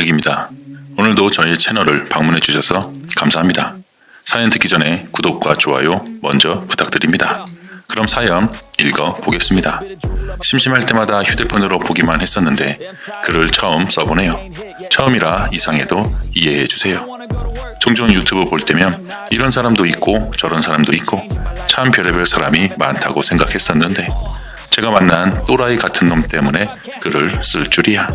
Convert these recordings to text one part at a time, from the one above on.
여기입니다. 오늘도 저희 채널을 방문해 주셔서 감사합니다. 사연 듣기 전에 구독과 좋아요 먼저 부탁드립니다. 그럼 사연 읽어보겠습니다. 심심할 때마다 휴대폰으로 보기만 했었는데 글을 처음 써보네요. 처음이라 이상해도 이해해 주세요. 종종 유튜브 볼 때면 이런 사람도 있고 저런 사람도 있고 참 별의별 사람이 많다고 생각했었는데 제가 만난 또라이 같은 놈 때문에 글을 쓸 줄이야.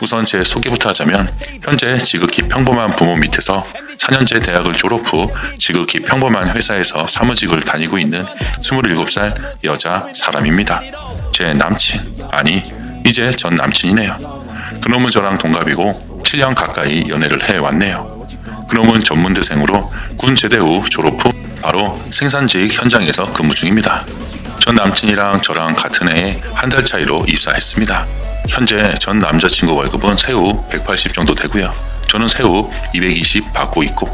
우선 제 소개부터 하자면 현재 지극히 평범한 부모 밑에서 4년제 대학을 졸업 후 지극히 평범한 회사에서 사무직을 다니고 있는 27살 여자 사람입니다. 제 남친, 아니 이제 전 남친이네요. 그놈은 저랑 동갑이고 7년 가까이 연애를 해왔네요. 그놈은 전문대생으로 군 제대 후 졸업 후 바로 생산직 현장에서 근무 중입니다. 전 남친이랑 저랑 같은 해에 한 달 차이로 입사했습니다. 현재 전 남자친구 월급은 세후 180 정도 되고요. 저는 세후 220 받고 있고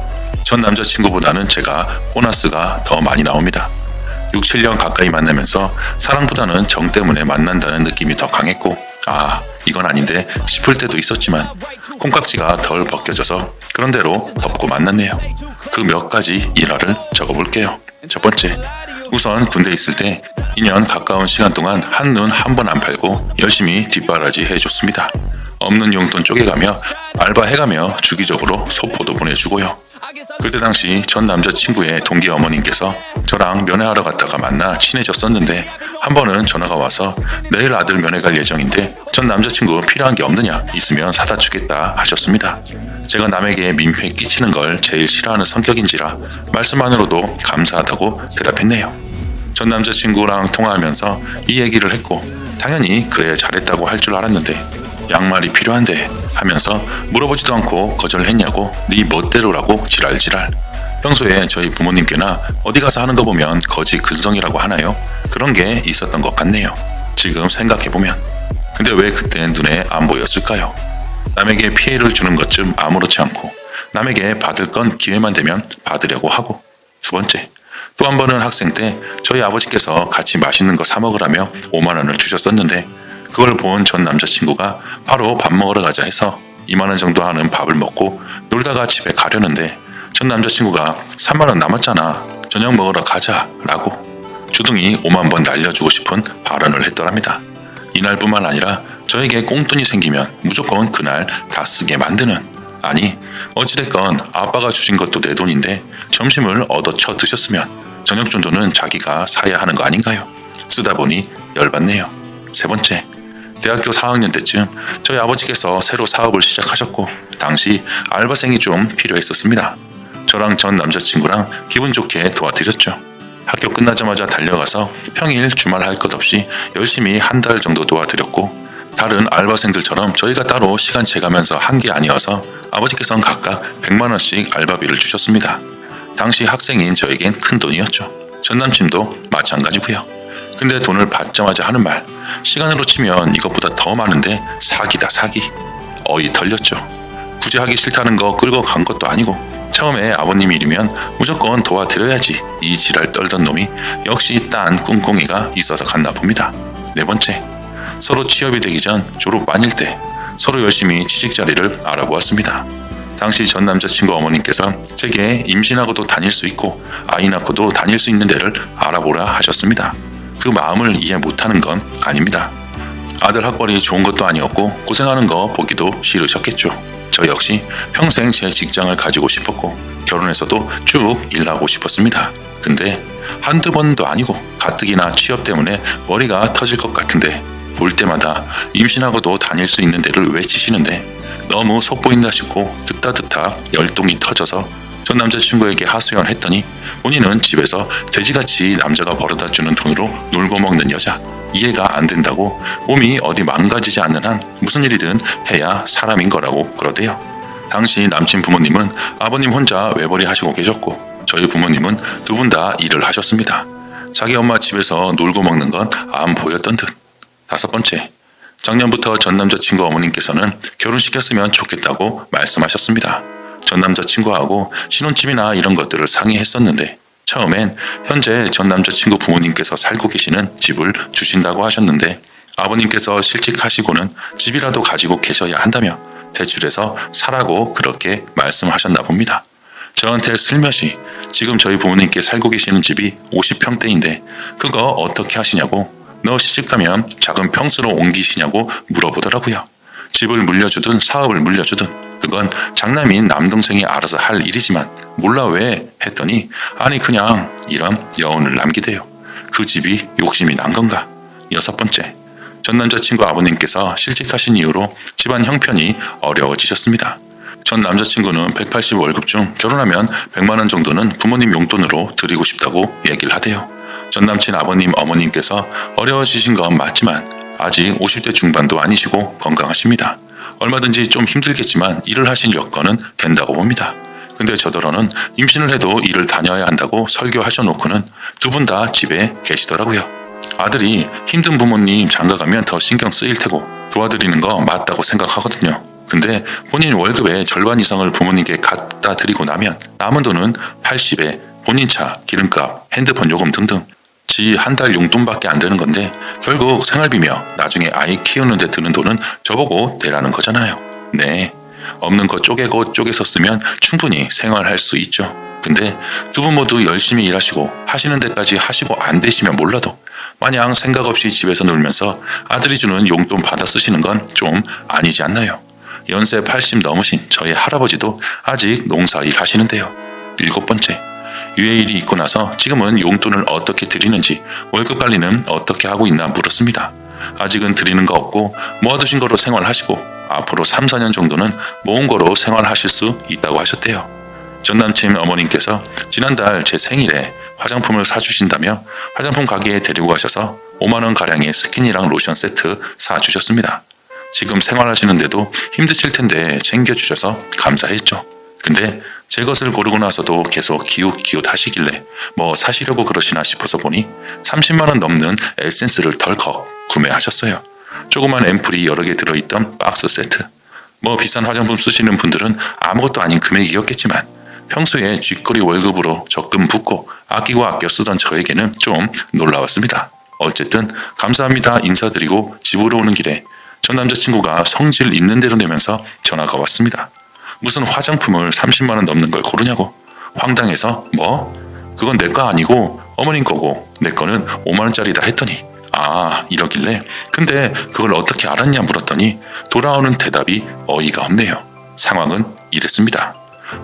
전 남자친구보다는 제가 보너스가 더 많이 나옵니다. 6, 7년 가까이 만나면서 사랑보다는 정 때문에 만난다는 느낌이 더 강했고 이건 아닌데 싶을 때도 있었지만 콩깍지가 덜 벗겨져서 그런대로 덮고 만났네요. 그 몇 가지 일화를 적어볼게요. 첫 번째, 우선 군대 있을 때 2년 가까운 시간 동안 한눈 한 번 안 팔고 열심히 뒷바라지 해줬습니다. 없는 용돈 쪼개가며 알바해가며 주기적으로 소포도 보내주고요. 그때 당시 전 남자친구의 동기 어머님께서 저랑 면회하러 갔다가 만나 친해졌었는데 한 번은 전화가 와서 내일 아들 면회 갈 예정인데 전 남자친구 필요한 게 없느냐, 있으면 사다 주겠다 하셨습니다. 제가 남에게 민폐 끼치는 걸 제일 싫어하는 성격인지라 말씀만으로도 감사하다고 대답했네요. 전 남자친구랑 통화하면서 이 얘기를 했고 당연히 그래 잘했다고 할 줄 알았는데 양말이 필요한데 하면서 물어보지도 않고 거절했냐고 네 멋대로라고 지랄지랄. 평소에 저희 부모님께나 어디 가서 하는 거 보면 거지 근성이라고 하나요? 그런 게 있었던 것 같네요. 지금 생각해보면. 근데 왜 그땐 눈에 안 보였을까요? 남에게 피해를 주는 것쯤 아무렇지 않고 남에게 받을 건 기회만 되면 받으려고 하고. 두 번째, 또 한 번은 학생 때 저희 아버지께서 같이 맛있는 거 사 먹으라며 5만 원을 주셨었는데 그걸 본 전 남자친구가 바로 밥 먹으러 가자 해서 2만 원 정도 하는 밥을 먹고 놀다가 집에 가려는데 전 남자친구가 3만 원 남았잖아, 저녁 먹으러 가자 라고 주둥이 5만 번 날려주고 싶은 발언을 했더랍니다. 이날뿐만 아니라 저에게 꽁돈이 생기면 무조건 그날 다 쓰게 만드는, 아니 어찌됐건 아빠가 주신 것도 내 돈인데 점심을 얻어쳐 드셨으면 저녁 정도는 자기가 사야 하는 거 아닌가요? 쓰다 보니 열받네요. 세 번째, 대학교 4학년 때쯤 저희 아버지께서 새로 사업을 시작하셨고 당시 알바생이 좀 필요했었습니다. 저랑 전 남자친구랑 기분 좋게 도와드렸죠. 학교 끝나자마자 달려가서 평일 주말 할 것 없이 열심히 한 달 정도 도와드렸고 다른 알바생들처럼 저희가 따로 시간 재가면서 한 게 아니어서 아버지께서는 각각 100만 원씩 알바비를 주셨습니다. 당시 학생인 저에겐 큰 돈이었죠. 전 남친도 마찬가지고요. 근데 돈을 받자마자 하는 말, 시간으로 치면 이것보다 더 많은데 사기다 사기. 어이 털렸죠. 굳이 하기 싫다는 거 끌고 간 것도 아니고 처음에 아버님 일이면 무조건 도와드려야지 이 지랄 떨던 놈이 역시 딴 꿍꿍이가 있어서 갔나 봅니다. 네 번째, 서로 취업이 되기 전 졸업 만일 때 서로 열심히 취직 자리를 알아보았습니다. 당시 전 남자친구 어머님께서 제게 임신하고도 다닐 수 있고 아이 낳고도 다닐 수 있는 데를 알아보라 하셨습니다. 그 마음을 이해 못하는 건 아닙니다. 아들 학벌이 좋은 것도 아니었고 고생하는 거 보기도 싫으셨겠죠. 저 역시 평생 제 직장을 가지고 싶었고 결혼해서도 쭉 일하고 싶었습니다. 근데 한두 번도 아니고 가뜩이나 취업 때문에 머리가 터질 것 같은데 볼 때마다 임신하고도 다닐 수 있는 데를 외치시는데 너무 속보인다 싶고 듣다 열동이 터져서 전 남자친구에게 하소연했더니 본인은 집에서 돼지같이 남자가 벌어다주는 돈으로 놀고 먹는 여자, 이해가 안 된다고 몸이 어디 망가지지 않는 한 무슨 일이든 해야 사람인 거라고 그러대요. 당시 남친 부모님은 아버님 혼자 외벌이 하시고 계셨고 저희 부모님은 두 분 다 일을 하셨습니다. 자기 엄마 집에서 놀고 먹는 건 안 보였던 듯. 다섯 번째, 작년부터 전 남자친구 어머님께서는 결혼시켰으면 좋겠다고 말씀하셨습니다. 전 남자친구하고 신혼집이나 이런 것들을 상의했었는데 처음엔 현재 전 남자친구 부모님께서 살고 계시는 집을 주신다고 하셨는데 아버님께서 실직하시고는 집이라도 가지고 계셔야 한다며 대출해서 사라고 그렇게 말씀하셨나 봅니다. 저한테 슬며시 지금 저희 부모님께 살고 계시는 집이 50평대인데 그거 어떻게 하시냐고, 너 시집가면 작은 평수로 옮기시냐고 물어보더라고요. 집을 물려주든 사업을 물려주든 그건 장남인 남동생이 알아서 할 일이지만 몰라 왜 했더니 아니 그냥 이런 여운을 남기대요. 그 집이 욕심이 난 건가? 6번째, 전 남자친구 아버님께서 실직하신 이후로 집안 형편이 어려워지셨습니다. 전 남자친구는 180 월급 중 결혼하면 100만 원 정도는 부모님 용돈으로 드리고 싶다고 얘기를 하대요. 전 남친 아버님 어머님께서 어려워지신 건 맞지만 아직 50대 중반도 아니시고 건강하십니다. 얼마든지 좀 힘들겠지만 일을 하실 여건은 된다고 봅니다. 근데 저더러는 임신을 해도 일을 다녀야 한다고 설교하셔놓고는 두 분 다 집에 계시더라고요. 아들이 힘든 부모님 장가가면 더 신경 쓰일 테고 도와드리는 거 맞다고 생각하거든요. 근데 본인 월급의 절반 이상을 부모님께 갖다 드리고 나면 남은 돈은 80에 본인 차, 기름값, 핸드폰 요금 등등 지 한 달 용돈밖에 안 되는 건데 결국 생활비며 나중에 아이 키우는 데 드는 돈은 저보고 내라는 거잖아요. 네, 없는 거 쪼개고 쪼개서 쓰면 충분히 생활할 수 있죠. 근데 두 분 모두 열심히 일하시고 하시는 데까지 하시고 안 되시면 몰라도 마냥 생각 없이 집에서 놀면서 아들이 주는 용돈 받아 쓰시는 건 좀 아니지 않나요? 연세 80 넘으신 저희 할아버지도 아직 농사일 하시는데요. 7번째, 유해일이 있고 나서 지금은 용돈을 어떻게 드리는지 월급 관리는 어떻게 하고 있나 물었습니다. 아직은 드리는 거 없고 모아두신 거로 생활하시고 앞으로 3, 4년 정도는 모은 거로 생활하실 수 있다고 하셨대요. 전 남친 어머님께서 지난달 제 생일에 화장품을 사주신다며 화장품 가게에 데리고 가셔서 5만 원 가량의 스킨이랑 로션 세트 사주셨습니다. 지금 생활하시는데도 힘드실 텐데 챙겨주셔서 감사했죠. 근데 제 것을 고르고 나서도 계속 기웃기웃 하시길래 뭐 사시려고 그러시나 싶어서 보니 30만 원 넘는 에센스를 덜컥 구매하셨어요. 조그만 앰플이 여러 개 들어있던 박스 세트. 뭐 비싼 화장품 쓰시는 분들은 아무것도 아닌 금액이었겠지만 평소에 쥐꼬리 월급으로 적금 붓고 아끼고 아껴 쓰던 저에게는 좀 놀라웠습니다. 어쨌든 감사합니다 인사드리고 집으로 오는 길에 전 남자친구가 성질 있는 대로 내면서 전화가 왔습니다. 무슨 화장품을 30만 원 넘는 걸 고르냐고. 황당해서 뭐? 그건 내 거 아니고 어머님 거고 내 거는 5만 원짜리다 했더니 아 이러길래 근데 그걸 어떻게 알았냐 물었더니 돌아오는 대답이 어이가 없네요. 상황은 이랬습니다.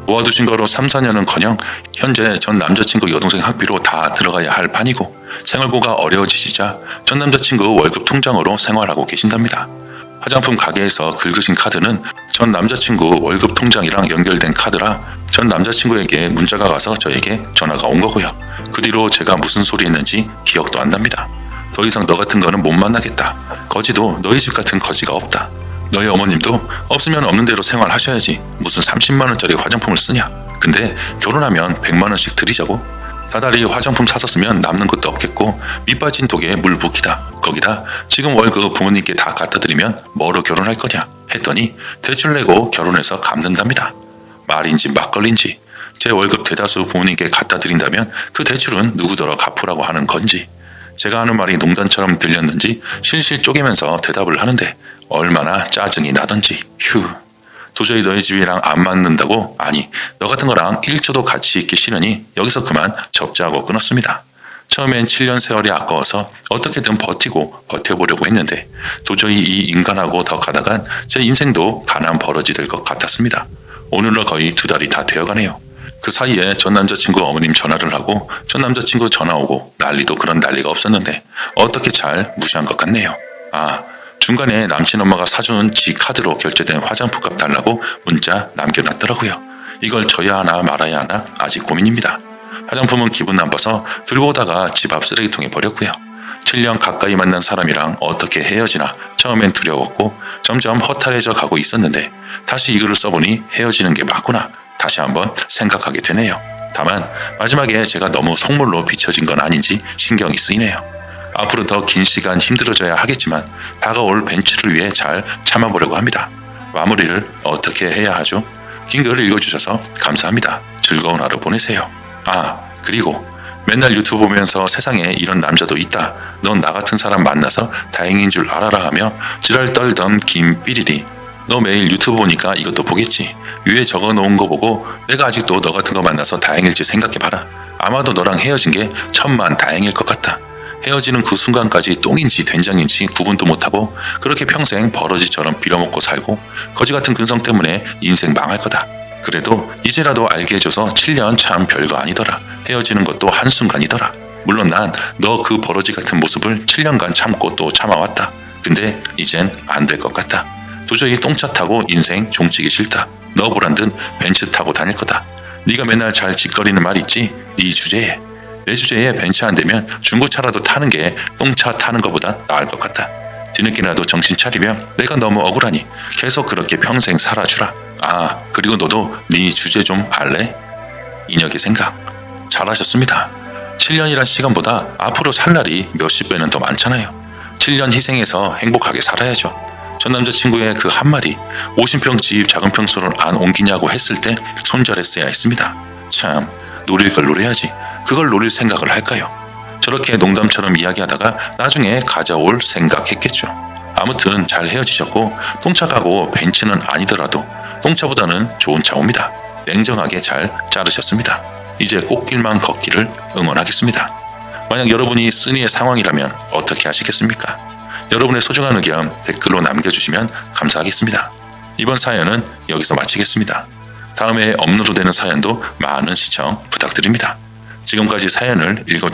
모아두신 거로 3, 4년은커녕 현재 전 남자친구 여동생 학비로 다 들어가야 할 판이고 생활고가 어려워지시자 전 남자친구 월급 통장으로 생활하고 계신답니다. 화장품 가게에서 긁으신 카드는 전 남자친구 월급 통장이랑 연결된 카드라 전 남자친구에게 문자가 가서 저에게 전화가 온 거고요. 그 뒤로 제가 무슨 소리 했는지 기억도 안 납니다. 더 이상 너 같은 거는 못 만나겠다. 거지도 너희 집 같은 거지가 없다. 너희 어머님도 없으면 없는 대로 생활하셔야지 무슨 30만 원짜리 화장품을 쓰냐. 근데 결혼하면 100만 원씩 드리자고. 다달이 화장품 사서 쓰면 남는 것도 없겠고 밑빠진 독에 물 붓기다. 거기다 지금 월급 부모님께 다 갖다 드리면 뭐로 결혼할 거냐 했더니 대출 내고 결혼해서 갚는답니다. 말인지 막걸리인지 제 월급 대다수 부모님께 갖다 드린다면 그 대출은 누구더러 갚으라고 하는 건지 제가 하는 말이 농담처럼 들렸는지 실실 쪼개면서 대답을 하는데 얼마나 짜증이 나던지 휴. 도저히 너희 집이랑 안 맞는다고? 아니 너 같은 거랑 1초도 같이 있기 싫으니 여기서 그만 접자하고 끊었습니다. 처음엔 7년 세월이 아까워서 어떻게든 버텨보려고 했는데 도저히 이 인간하고 더 가다간 제 인생도 가난 버러지 될 것 같았습니다. 오늘로 거의 2달이 다 되어가네요. 그 사이에 전 남자친구 어머님 전화를 하고 전 남자친구 전화 오고 난리도 그런 난리가 없었는데 어떻게 잘 무시한 것 같네요. 아 중간에 남친 엄마가 사준 지 카드로 결제된 화장품 값 달라고 문자 남겨놨더라고요. 이걸 줘야 하나 말아야 하나 아직 고민입니다. 화장품은 기분 나빠서 들고 오다가 집 앞 쓰레기통에 버렸고요. 7년 가까이 만난 사람이랑 어떻게 헤어지나 처음엔 두려웠고 점점 허탈해져 가고 있었는데 다시 이 글을 써보니 헤어지는 게 맞구나 다시 한번 생각하게 되네요. 다만 마지막에 제가 너무 속물로 비춰진 건 아닌지 신경이 쓰이네요. 앞으로 더 긴 시간 힘들어져야 하겠지만 다가올 벤츠를 위해 잘 참아보려고 합니다. 마무리를 어떻게 해야 하죠? 긴 글을 읽어주셔서 감사합니다. 즐거운 하루 보내세요. 아 그리고 맨날 유튜브 보면서 세상에 이런 남자도 있다. 넌 나 같은 사람 만나서 다행인 줄 알아라 하며 지랄 떨던 김 삐리리 너 매일 유튜브 보니까 이것도 보겠지. 위에 적어놓은 거 보고 내가 아직도 너 같은 거 만나서 다행일지 생각해봐라. 아마도 너랑 헤어진 게 천만 다행일 것 같다. 헤어지는 그 순간까지 똥인지 된장인지 구분도 못하고 그렇게 평생 버러지처럼 빌어먹고 살고 거지 같은 근성 때문에 인생 망할 거다. 그래도 이제라도 알게 해줘서 7년 참 별거 아니더라. 헤어지는 것도 한순간이더라. 물론 난 너 그 버러지 같은 모습을 7년간 참고 또 참아왔다. 근데 이젠 안 될 것 같다. 도저히 똥차 타고 인생 종치기 싫다. 너 보란 듯 벤츠 타고 다닐 거다. 네가 맨날 잘 짓거리는 말 있지? 네 주제에. 내 주제에 벤츠 안 되면 중고차라도 타는 게 똥차 타는 것보다 나을 것 같다. 뒤늦게라도 정신 차리면 내가 너무 억울하니 계속 그렇게 평생 살아주라. 아, 그리고 너도 네 주제 좀 알래? 인혁의 생각. 잘하셨습니다. 7년이란 시간보다 앞으로 살 날이 몇십 배는 더 많잖아요. 7년 희생해서 행복하게 살아야죠. 전 남자친구의 그 한마디 50평 집 작은 평수를 안 옮기냐고 했을 때 손절했어야 했습니다. 참, 노릴 걸 노려야지. 그걸 노릴 생각을 할까요? 저렇게 농담처럼 이야기하다가 나중에 가져올 생각했겠죠. 아무튼 잘 헤어지셨고 똥차 가고 벤츠는 아니더라도 똥차보다는 좋은 차 옵니다. 냉정하게 잘 자르셨습니다. 이제 꽃길만 걷기를 응원하겠습니다. 만약 여러분이 쓰니의 상황이라면 어떻게 하시겠습니까? 여러분의 소중한 의견 댓글로 남겨주시면 감사하겠습니다. 이번 사연은 여기서 마치겠습니다. 다음에 업로드되는 사연도 많은 시청 부탁드립니다. 지금까지 사연을 읽어주신